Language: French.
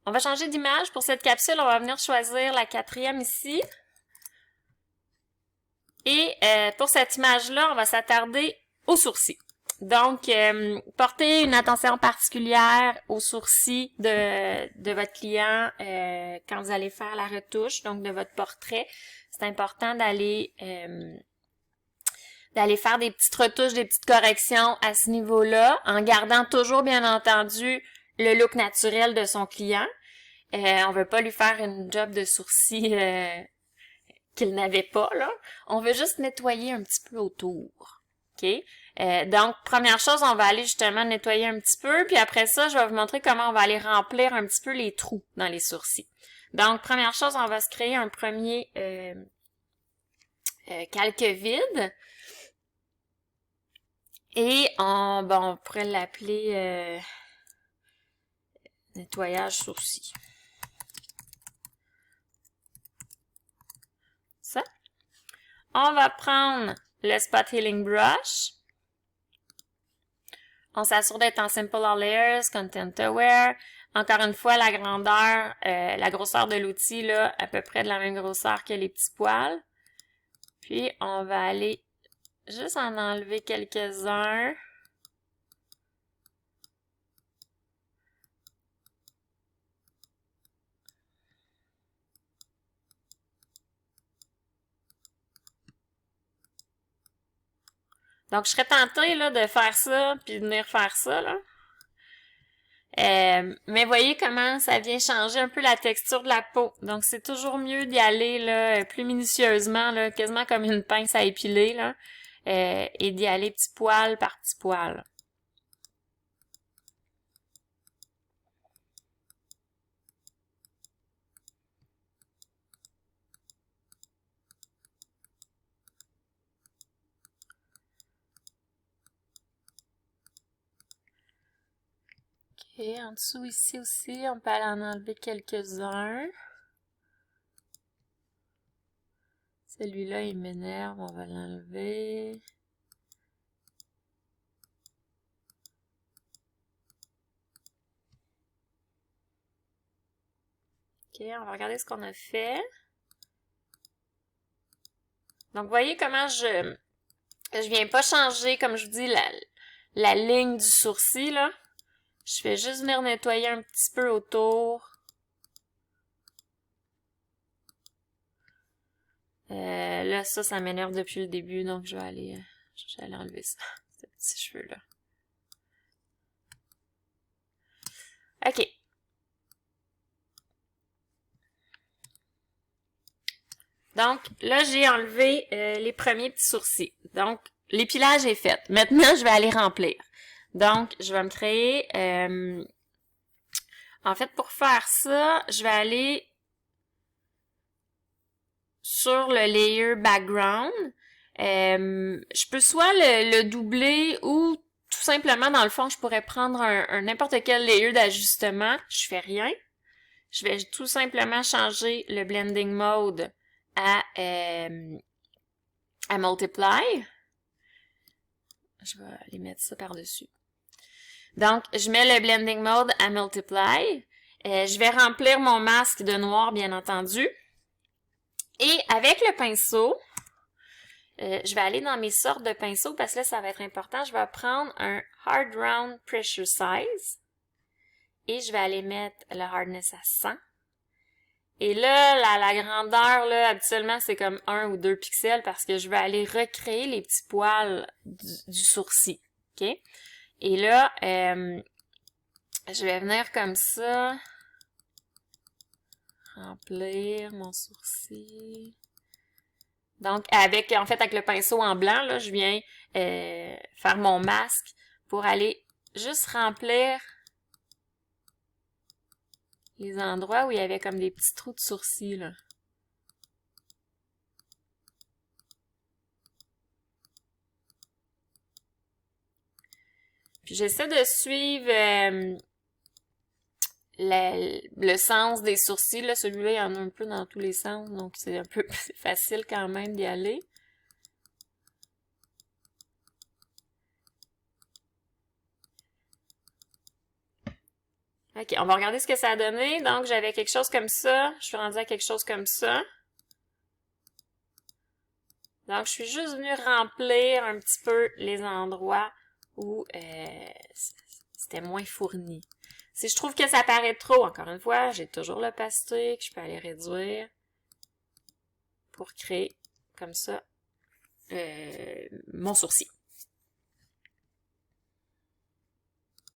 On va changer d'image. Pour cette capsule, on va venir choisir la 4e ici. Et pour cette image-là, on va s'attarder aux sourcils. Donc, portez une attention particulière aux sourcils de votre client quand vous allez faire la retouche, donc de votre portrait. C'est important d'aller faire des petites retouches, des petites corrections à ce niveau-là, en gardant toujours, bien entendu, le look naturel de son client. On veut pas lui faire une job de sourcils qu'il n'avait pas, là. On veut juste nettoyer un petit peu autour. OK? Donc, première chose, on va aller justement nettoyer un petit peu, puis après ça, je vais vous montrer comment on va aller remplir un petit peu les trous dans les sourcils. Donc, première chose, on va se créer un premier calque vide. Et on pourrait l'appeler nettoyage sourcils. Ça. On va prendre le Spot Healing Brush. On s'assure d'être en Simple All Layers, Content Aware. Encore une fois, la grandeur, la grosseur de l'outil, là, à peu près de la même grosseur que les petits poils. Puis, on va aller juste en enlever quelques-uns. Donc, je serais tentée là, de faire ça, puis de venir faire ça, là. Mais voyez comment ça vient changer un peu la texture de la peau. Donc, c'est toujours mieux d'y aller là, plus minutieusement, là, quasiment comme une pince à épiler, là, et d'y aller petit poil par petit poil. OK, en dessous ici aussi, on peut aller en enlever quelques-uns. Celui-là, il m'énerve, on va l'enlever. OK, on va regarder ce qu'on a fait. Donc, vous voyez comment je viens pas changer, comme je vous dis, la ligne du sourcil, là. Je fais juste venir nettoyer un petit peu autour. Là, ça m'énerve depuis le début, donc je vais aller enlever ça, ce petit cheveu-là. OK. Donc, là, j'ai enlevé les premiers petits sourcils. Donc, l'épilage est fait. Maintenant, je vais aller remplir. Donc, je vais me créer... en fait, pour faire ça, je vais aller sur le layer background. Je peux soit le doubler ou tout simplement, dans le fond, je pourrais prendre un n'importe quel layer d'ajustement. Je fais rien. Je vais tout simplement changer le blending mode à multiply. Je vais aller mettre ça par-dessus. Donc, je mets le blending mode à multiply. Je vais remplir mon masque de noir, bien entendu. Et avec le pinceau, je vais aller dans mes sortes de pinceaux parce que là, ça va être important. Je vais prendre un Hard Round Pressure Size et je vais aller mettre le hardness à 100. Et là, la grandeur, là, habituellement, c'est comme 1 ou 2 pixels parce que je vais aller recréer les petits poils du sourcil. OK? Et là, je vais venir comme ça, remplir mon sourcil. Donc, avec le pinceau en blanc, là, je viens faire mon masque pour aller juste remplir les endroits où il y avait comme des petits trous de sourcils, là. Puis j'essaie de suivre le sens des sourcils, là. Celui-là, il y en a un peu dans tous les sens, donc c'est un peu facile quand même d'y aller. OK, on va regarder ce que ça a donné. Donc, j'avais quelque chose comme ça. Je suis rendue à quelque chose comme ça. Donc, je suis juste venue remplir un petit peu les endroits où c'était moins fourni. Si je trouve que ça paraît trop, encore une fois, j'ai toujours l'opacité que je peux aller réduire pour créer comme ça mon sourcil.